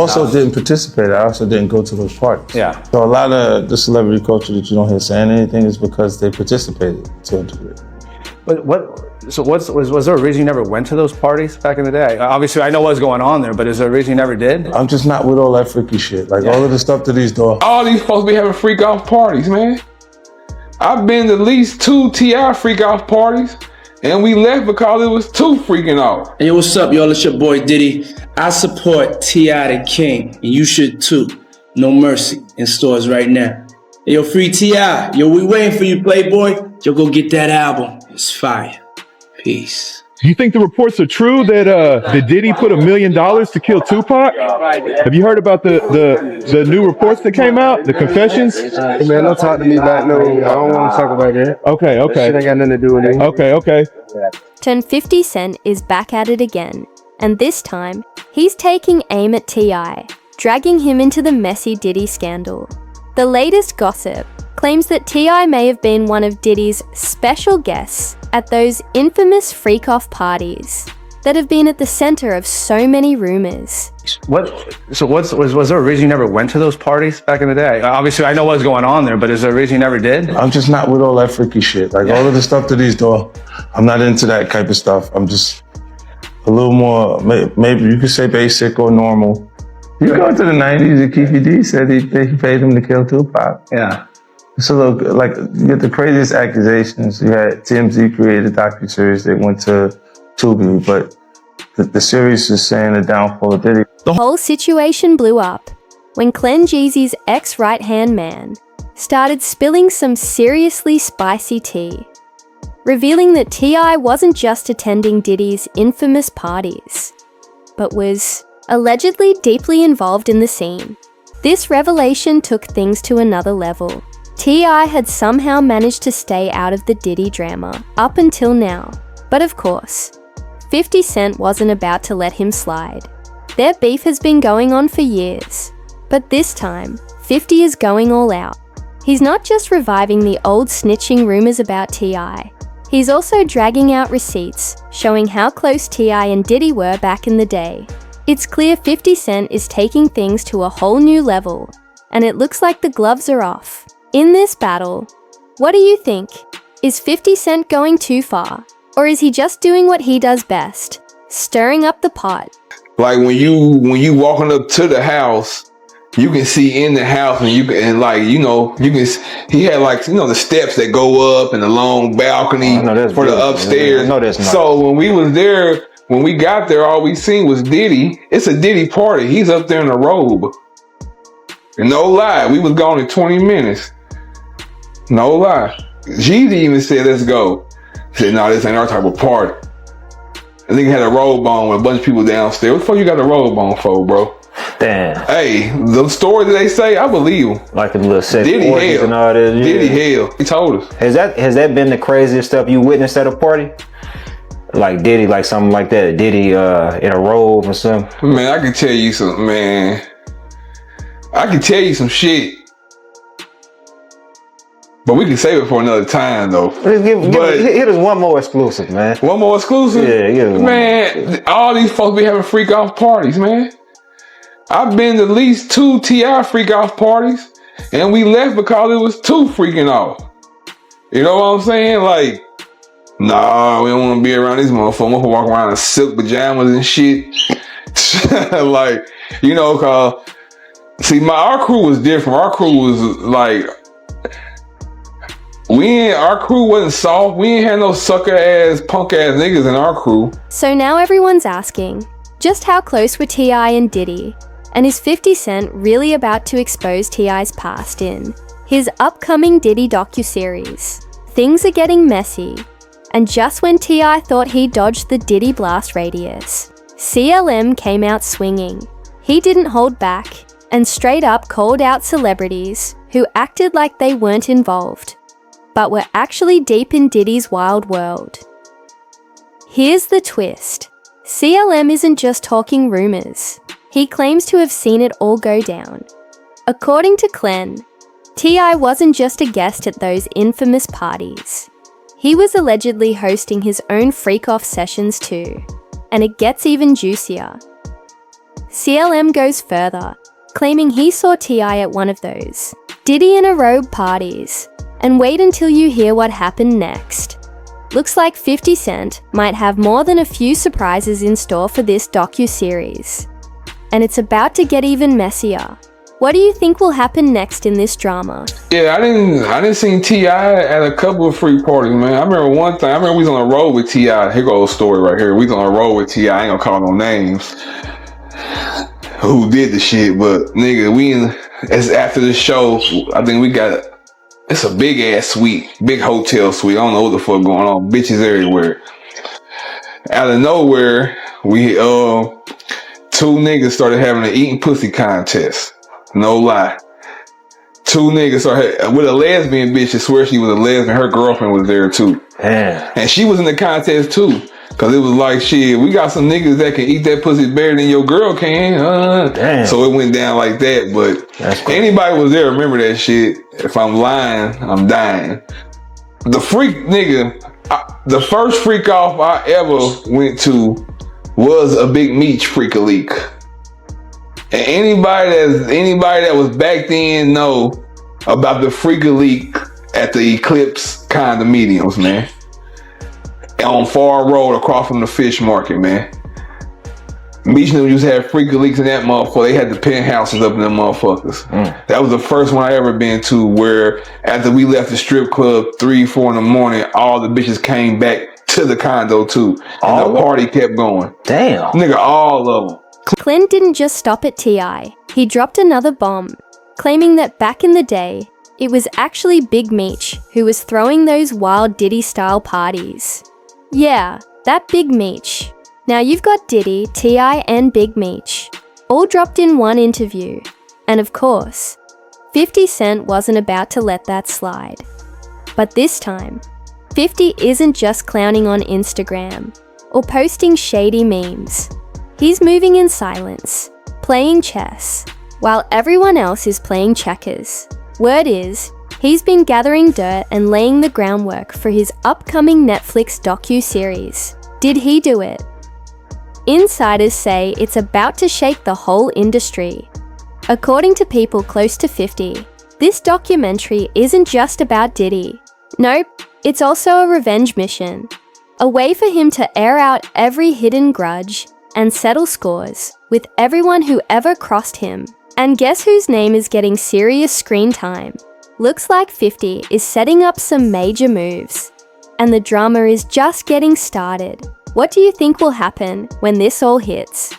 also didn't participate. I also didn't go to those parties. Yeah. So a lot of the celebrity culture that you don't hear saying anything is because they participated to a degree. But was there a reason you never went to those parties back in the day? Obviously, I know what's going on there, but is there a reason you never did? I'm just not with all that freaky shit. Like all of the stuff that he's doing. All these folks be having freak off parties, man. I've been to at least 2 T.I freak off parties, and we left because it was too freaking off. Hey, yo, what's up, y'all? It's your boy Diddy. I support T.I the King, and you should too. No Mercy in stores right now. Hey, yo, free T.I. Yo, we waiting for you, Playboy. Yo, go get that album. It's fire. Peace. Do you think the reports are true that Diddy put $1 million to kill Tupac? Have you heard about the new reports that came out? The confessions? Hey man, don't talk to me about no. I don't want to talk about that. Okay. That shit ain't got nothing to do with it. Okay. Turn 50 Cent is back at it again, and this time he's taking aim at T.I, dragging him into the messy Diddy scandal. The latest gossip claims that T.I may have been one of Diddy's special guests at those infamous freak-off parties that have been at the center of so many rumors. Was there a reason you never went to those parties back in the day? Obviously, I know what's going on there, but is there a reason you never did? I'm just not with all that freaky shit. Like all of the stuff that he's doing, I'm not into that type of stuff. I'm just a little more, maybe you could say basic or normal. You go to the 90s and Keefy D said he paid him to kill Tupac. Yeah. So look, like you get the craziest accusations. You had TMZ created a docuseries that went to Tubi, but the series is saying the downfall of Diddy. The whole situation blew up when Clen Jeezy's ex-right-hand man started spilling some seriously spicy tea, revealing that T.I wasn't just attending Diddy's infamous parties, but was allegedly deeply involved in the scene. This revelation took things to another level. T.I had somehow managed to stay out of the Diddy drama up until now. But of course, 50 Cent wasn't about to let him slide. Their beef has been going on for years, but this time, 50 is going all out. He's not just reviving the old snitching rumors about T.I, he's also dragging out receipts showing how close T.I and Diddy were back in the day. It's clear 50 Cent is taking things to a whole new level, and it looks like the gloves are off. In this battle, what do you think? Is 50 Cent going too far? Or is he just doing what he does best, stirring up the pot? Like when you walking up to the house, you can see in the house, and he had like, the steps that go up and the long balcony for the upstairs. No, that's not. So when we was there, when we got there, all we seen was Diddy. It's a Diddy party. He's up there in a robe. And no lie, we was gone in 20 minutes. No lie. Jeezy even said, let's go. He said, no, this ain't our type of party. I think he had a robe on with a bunch of people downstairs. What the fuck you got a robe on for, bro? Damn. Hey, the story that they say, I believe them. Like a little set Diddy hell. And all this. Yeah. Diddy hell. He told us. Has that been the craziest stuff you witnessed at a party? Like Diddy, like something like that. Diddy in a robe or something. Man, I can tell you some, man. I can tell you some shit. But we can save it for another time, though. Hit us one more exclusive, man. One more exclusive? Yeah. Man, all these folks be having freak off parties, man. I've been to at least 2 T.I freak off parties, and we left because it was too freaking off. You know what I'm saying? Like, nah, we don't want to be around these motherfuckers. We walk around in silk pajamas and shit. Like, cause see, our crew was different. Our crew was like, our crew wasn't soft. We ain't had no sucker ass, punk ass niggas in our crew. So now everyone's asking, just how close were T.I and Diddy? And is 50 Cent really about to expose T.I.'s past in his upcoming Diddy docuseries? Things are getting messy, and just when T.I thought he dodged the Diddy blast radius, CLM came out swinging. He didn't hold back, and straight up called out celebrities who acted like they weren't involved, but were actually deep in Diddy's wild world. Here's the twist. CLM isn't just talking rumors. He claims to have seen it all go down. According to Clen, T.I wasn't just a guest at those infamous parties. He was allegedly hosting his own freak-off sessions too. And it gets even juicier. CLM goes further, claiming he saw T.I at one of those Diddy in a robe parties. And wait until you hear what happened next. Looks like 50 Cent might have more than a few surprises in store for this docu-series. And it's about to get even messier. What do you think will happen next in this drama? Yeah, I didn't see T.I at a couple of freak parties, man. I remember one thing. I remember we was on a road with T.I. Here goes a story right here. We was on a road with T.I. I ain't gonna call no names. Who did the shit? But nigga, it's after the show. I think we got. It's a big ass suite, big hotel suite. I don't know what the fuck going on. Bitches everywhere. Out of nowhere, we two niggas started having an eating pussy contest. No lie. Two niggas started with a lesbian bitch. I swear she was a lesbian. Her girlfriend was there too. Damn. And she was in the contest too. Cause it was like, shit, we got some niggas that can eat that pussy better than your girl can. Damn. So it went down like that. But anybody was there, remember that shit. If I'm lying, I'm dying. The freak nigga, the first freak off I ever went to was a Big Meech freak leak. And anybody that was back then know about the freak leak at the Eclipse condominiums, man. On Far Road across from the fish market, man. Meech and them used to have freaky leaks in that motherfucker. They had the penthouses up in them motherfuckers. That was the first one I ever been to where after we left the strip club 3, 4 in the morning, all the bitches came back to the condo too. And the party kept going. Damn. Nigga, all of them. Clint didn't just stop at T.I. He dropped another bomb, claiming that back in the day, it was actually Big Meech who was throwing those wild Diddy-style parties. Yeah, that Big Meech. Now you've got Diddy, T.I, and Big Meech, all dropped in one interview. And of course, 50 Cent wasn't about to let that slide. But this time, 50 isn't just clowning on Instagram or posting shady memes. He's moving in silence, playing chess, while everyone else is playing checkers. Word is, he's been gathering dirt and laying the groundwork for his upcoming Netflix docu-series. Did he do it? Insiders say it's about to shake the whole industry. According to people close to 50, this documentary isn't just about Diddy. Nope, it's also a revenge mission. A way for him to air out every hidden grudge and settle scores with everyone who ever crossed him. And guess whose name is getting serious screen time? Looks like 50 is setting up some major moves, and the drama is just getting started. What do you think will happen when this all hits?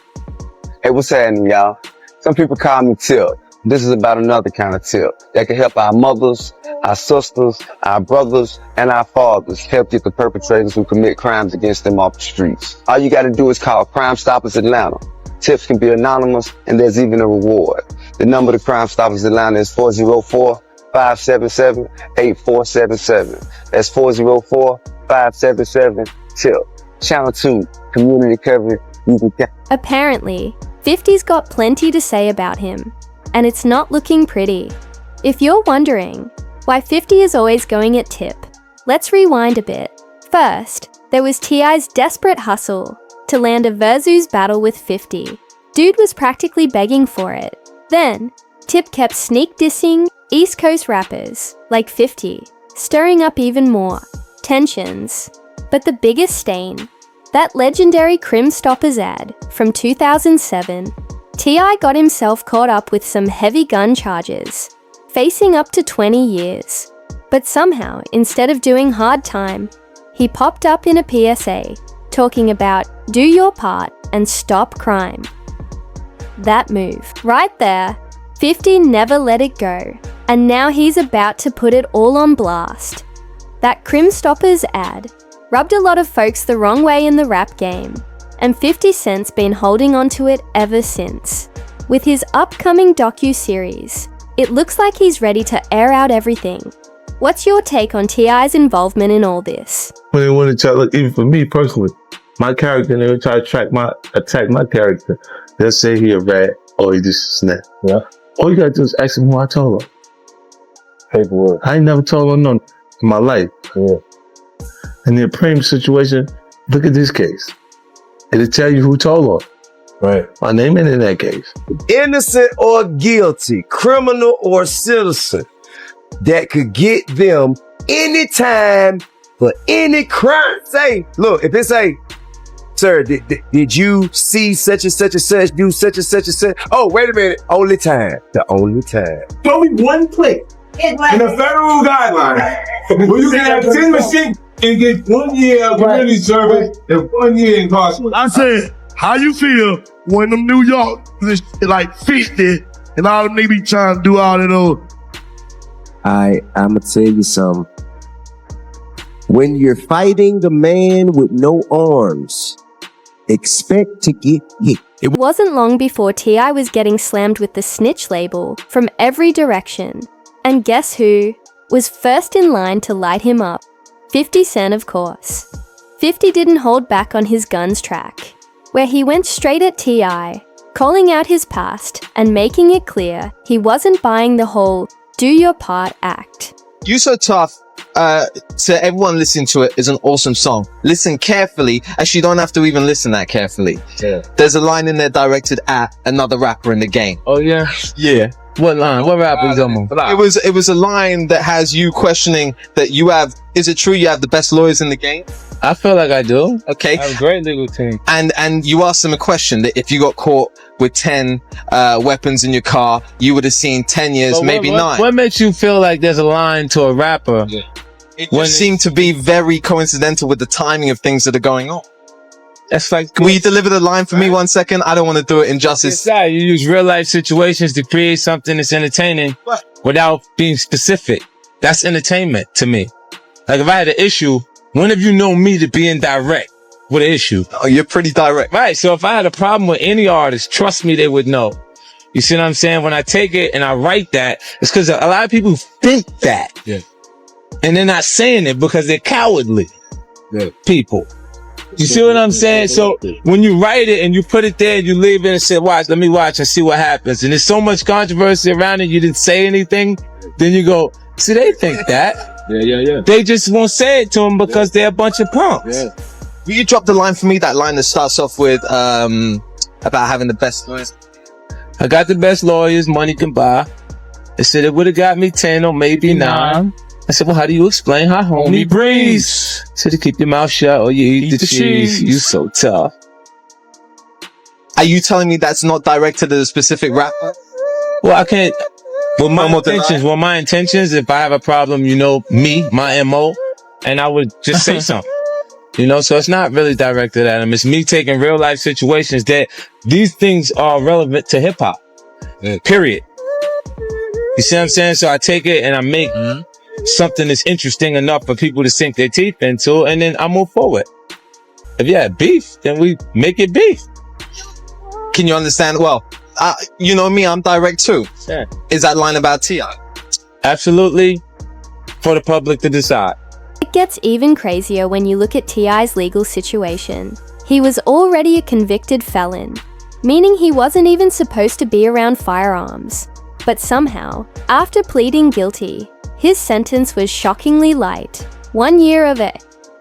Hey, what's happening, y'all? Some people call me Tip. This is about another kind of tip that can help our mothers, our sisters, our brothers, and our fathers help get the perpetrators who commit crimes against them off the streets. All you gotta do is call Crime Stoppers Atlanta. Tips can be anonymous, and there's even a reward. The number to Crime Stoppers Atlanta is 404-577-8477. That's 404-577-TIP. Channel 2, community coverage. Apparently, 50's got plenty to say about him, and it's not looking pretty. If you're wondering why 50 is always going at Tip, let's rewind a bit. First, there was T.I.'s desperate hustle to land a versus battle with 50. Dude was practically begging for it. Then, Tip kept sneak dissing East Coast rappers like 50, stirring up even more tensions. But the biggest stain, that legendary Crim Stoppers ad from 2007, T.I got himself caught up with some heavy gun charges, facing up to 20 years. But somehow, instead of doing hard time, he popped up in a PSA, talking about do your part and stop crime. That move, right there, 50 never let it go, and now he's about to put it all on blast. That Crim Stoppers ad rubbed a lot of folks the wrong way in the rap game, and 50 Cent's been holding on to it ever since. With his upcoming docu-series, it looks like he's ready to air out everything. What's your take on T.I.'s involvement in all this? When they want to try, look, even for me personally, my character, they would try to attack my character. They'll say he a rat or he just a snap. Yeah. All you gotta do is ask him who I told her. Paperwork. I ain't never told her none in my life. Yeah. In the Prem situation, look at this case. It'll tell you who told her. Right. My name ain't in that case. Innocent or guilty, criminal or citizen, that could get them anytime for any crime. Say, look, if it say, sir, did you see such and such and such, do such and such and such? Oh, wait a minute. Only time. The only time. Show me one place in a federal guideline where you can have 10 machines and get 1 year of community service and 1 year incarceration. I said, how you feel when them New York like 50 and all them they be trying to do all of those? I'ma tell you something. When you're fighting the man with no arms, expect to get hit. It wasn't long before T.I. was getting slammed with the snitch label from every direction. And guess who was first in line to light him up? 50 Cent, of course. 50 didn't hold back on his guns track, where he went straight at T.I., calling out his past and making it clear he wasn't buying the whole do your part act. You So Tough, to everyone listening to it, is an awesome song. Listen carefully. Actually, you don't have to even listen that carefully. Yeah. There's a line in there directed at another rapper in the game. Oh yeah? Yeah. What line? What rapper is on? It was a line that has you questioning that you have, is it true you have the best lawyers in the game? I feel like I do. Okay. I have a great legal team. And you asked them a question that if you got caught with 10 weapons in your car, you would have seen 10 years, But maybe 9. What makes you feel like there's a line to a rapper? Yeah. It just seemed to be very coincidental with the timing of things that are going on. That's like, Will you deliver the line for me 1 second? I don't want to do it injustice. You use real life situations to create something that's entertaining without being specific. That's entertainment to me. Like if I had an issue, when have you known me to be indirect with an issue? Oh, you're pretty direct. Right. So if I had a problem with any artist, trust me, they would know. You see what I'm saying? When I take it and I write that, it's because a lot of people think that. Yeah. And they're not saying it because they're cowardly. Yeah. People. You see what I'm saying? So when you write it and you put it there and you leave it and say, watch, let me watch and see what happens. And there's so much controversy around it, you didn't say anything. Then you go, see, they think that. Yeah. They just won't say it to them because they're a bunch of punks. Yeah. Will you drop the line for me? That line that starts off with, about having the best lawyers. I got the best lawyers money can buy. They said it would have got me 10 or maybe 9. I said, well, how do you explain how homie breathes? Said to keep your mouth shut or you eat the cheese. You so tough. Are you telling me that's not directed at a specific rapper? Well, I can't. My intentions, if I have a problem, you know, me, my MO, and I would just say something. You know, so it's not really directed at him. It's me taking real life situations that these things are relevant to hip hop. Period. You see what I'm saying? So I take it and I make something that's interesting enough for people to sink their teeth into, and then I move forward. If you have beef, then we make it beef. Can you understand? Well, you know me, I'm direct too. Yeah. Is that line about T.I? Absolutely for the public to decide. It gets even crazier when you look at T.I.'s legal situation. He was already a convicted felon, meaning he wasn't even supposed to be around firearms. But somehow, after pleading guilty, his sentence was shockingly light. 1 year of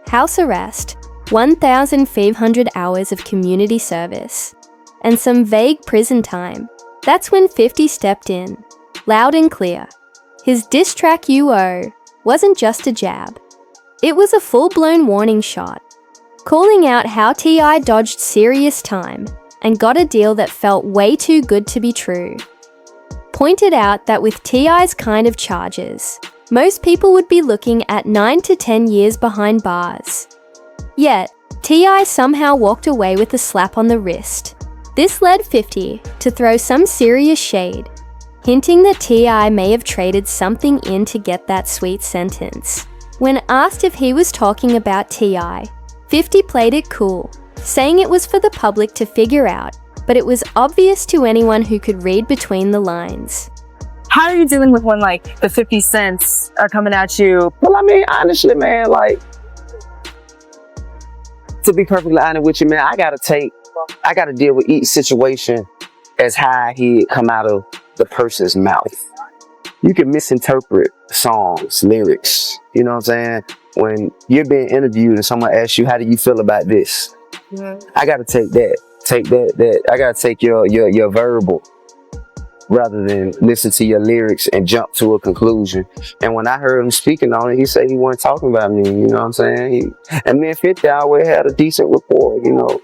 house arrest, 1,500 hours of community service, and some vague prison time. That's when 50 stepped in, loud and clear. His diss track UO wasn't just a jab. It was a full-blown warning shot, calling out how T.I. dodged serious time and got a deal that felt way too good to be true. Pointed out that with T.I.'s kind of charges, most people would be looking at 9 to 10 years behind bars. Yet, T.I. somehow walked away with a slap on the wrist. This led 50 to throw some serious shade, hinting that T.I. may have traded something in to get that sweet sentence. When asked if he was talking about T.I., 50 played it cool, saying it was for the public to figure out, but it was obvious to anyone who could read between the lines. How are you dealing with when, like, the 50 cents are coming at you? Well, I mean, honestly, man, like, to be perfectly honest with you, man, I gotta deal with each situation as how I hear it come out of the person's mouth. You can misinterpret songs, lyrics, you know what I'm saying? When you're being interviewed and someone asks you, how do you feel about this? I gotta take that take that I gotta take your verbal rather than listen to your lyrics and jump to a conclusion. And when I heard him speaking on it, he said he wasn't talking about me, you know what I'm saying? And me and 50 always had a decent rapport, you know.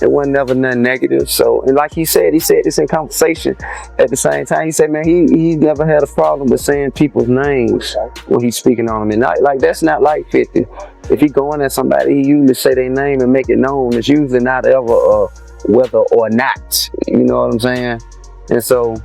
It wasn't never nothing negative. So, and like he said this in conversation. At the same time, he said, man, he never had a problem with saying people's names when he's speaking on them. And like that's not like 50. If he going at somebody, he usually say their name and make it known. It's usually not ever whether or not. You know what I'm saying? And so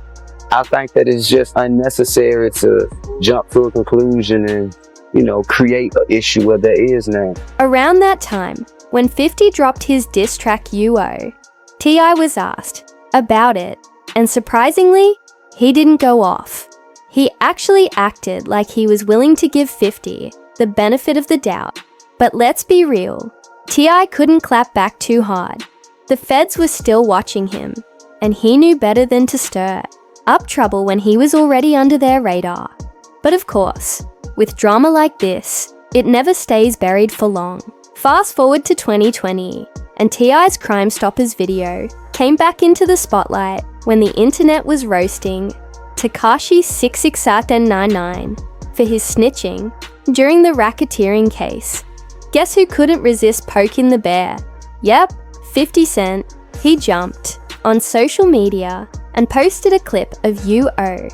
I think that it's just unnecessary to jump to a conclusion and, you know, create an issue where there is none. Around that time, when 50 dropped his diss track UO, T.I was asked about it, and surprisingly, he didn't go off. He actually acted like he was willing to give 50 the benefit of the doubt. But let's be real, T.I couldn't clap back too hard. The feds were still watching him, and he knew better than to stir up trouble when he was already under their radar. But of course, with drama like this, it never stays buried for long. Fast forward to 2020, and T.I's Crime Stoppers video came back into the spotlight when the internet was roasting Tekashi 66699 for his snitching during the racketeering case. Guess who couldn't resist poking the bear? Yep, 50 Cent. He jumped on social media and posted a clip of UO,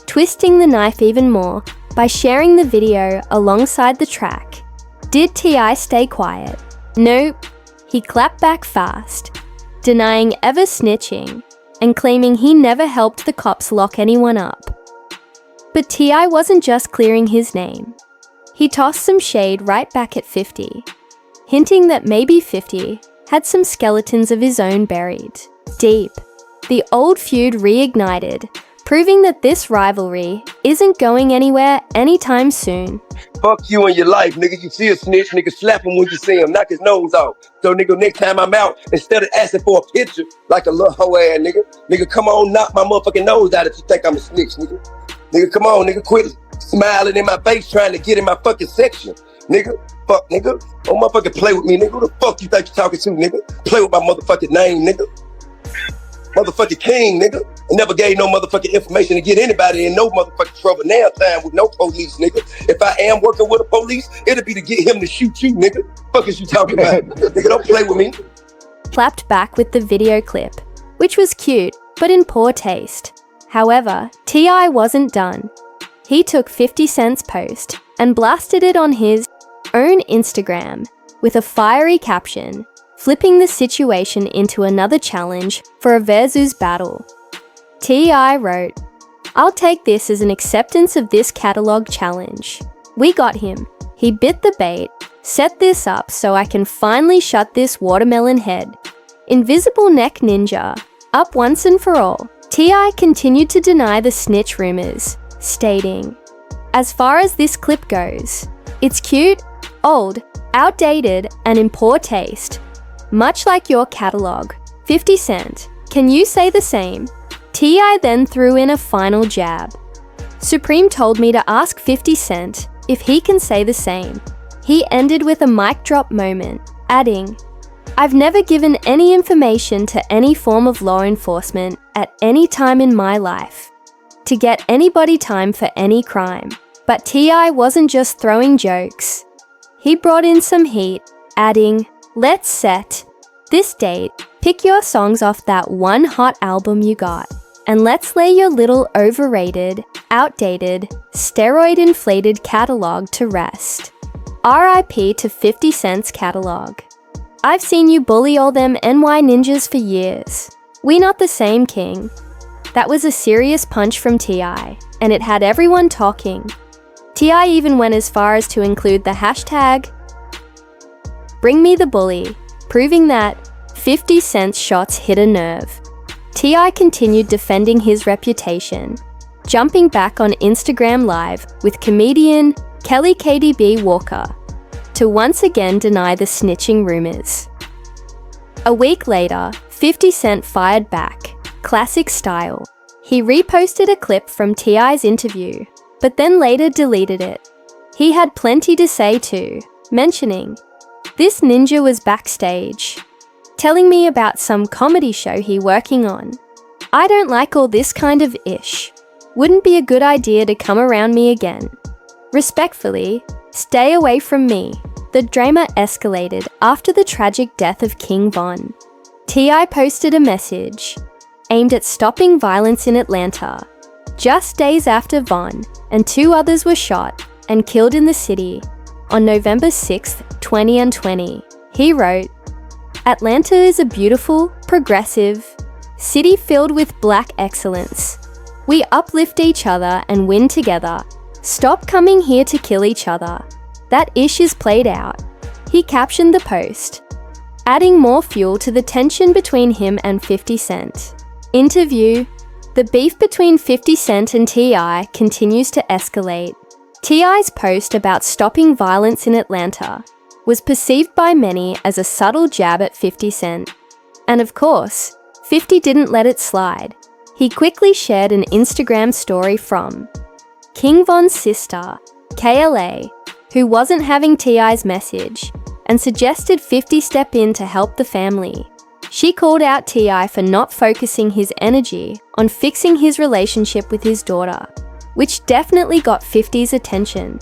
twisting the knife even more by sharing the video alongside the track. Did T.I stay quiet? Nope. He clapped back fast, denying ever snitching and claiming he never helped the cops lock anyone up. But T.I wasn't just clearing his name. He tossed some shade right back at 50, hinting that maybe 50 had some skeletons of his own buried deep. The old feud reignited, proving that this rivalry isn't going anywhere anytime soon. Fuck you in your life, nigga. You see a snitch, nigga, slap him when you see him, knock his nose off. So, nigga, next time I'm out, instead of asking for a picture like a little hoe ass nigga, come on, knock my motherfucking nose out if you think I'm a snitch, nigga. Nigga, come on, nigga, quit smiling in my face trying to get in my fucking section. Nigga, fuck, nigga. Don't motherfucking play with me, nigga. Who the fuck you think you talking to, nigga? Play with my motherfucking name, nigga. Motherfucking king, nigga. I never gave no motherfucking information to get anybody in no motherfucking trouble now time with no police, nigga. If I am working with the police, it'll be to get him to shoot you, nigga. Fuck is you talking about? Nigga, don't play with me. Clapped back with the video clip, which was cute, but in poor taste. However, T.I wasn't done. He took 50 Cent's post and blasted it on his own Instagram with a fiery caption, flipping the situation into another challenge for a versus battle. T.I wrote, "I'll take this as an acceptance of this catalog challenge. We got him. He bit the bait. Set this up so I can finally shut this watermelon head. Invisible Neck Ninja. Up once and for all." T.I continued to deny the snitch rumors, stating, "As far as this clip goes, it's cute, old, outdated, and in poor taste. Much like your catalog. 50 Cent, can you say the same?" T.I then threw in a final jab. "Supreme told me to ask 50 Cent if he can say the same." He ended with a mic drop moment, adding, "I've never given any information to any form of law enforcement at any time in my life to get anybody time for any crime." But T.I wasn't just throwing jokes. He brought in some heat, adding, "Let's set this date, pick your songs off that one hot album you got, and let's lay your little overrated, outdated, steroid-inflated catalog to rest. R.I.P. to 50 Cent's catalog. I've seen you bully all them NY ninjas for years. We not the same, king." That was a serious punch from T.I, and it had everyone talking. T.I even went as far as to include the hashtag #BringMeTheBully, proving that 50 Cent's shots hit a nerve. T.I continued defending his reputation, jumping back on Instagram Live with comedian Kelly KDB Walker to once again deny the snitching rumors. A week later, 50 Cent fired back, classic style. He reposted a clip from T.I's interview, but then later deleted it. He had plenty to say too, mentioning, "This ninja was backstage. telling me about some comedy show he working on. I don't like all this kind of ish. Wouldn't be a good idea to come around me again. Respectfully, stay away from me. The drama escalated after the tragic death of King Von. T.I posted a message aimed at stopping violence in Atlanta. Just days after Von and 2 others were shot and killed in the city on November 6th, 2020, he wrote, "Atlanta is a beautiful, progressive city filled with black excellence. We uplift each other and win together. Stop coming here to kill each other. That ish is played out." He captioned the post, adding more fuel to the tension between him and 50 Cent. Interview: the beef between 50 Cent and T.I continues to escalate. T.I.'s post about stopping violence in Atlanta was perceived by many as a subtle jab at 50 Cent. And of course, 50 didn't let it slide. He quickly shared an Instagram story from King Von's sister, KLA, who wasn't having T.I.'s message, and suggested 50 step in to help the family. She called out T.I for not focusing his energy on fixing his relationship with his daughter, which definitely got 50's attention.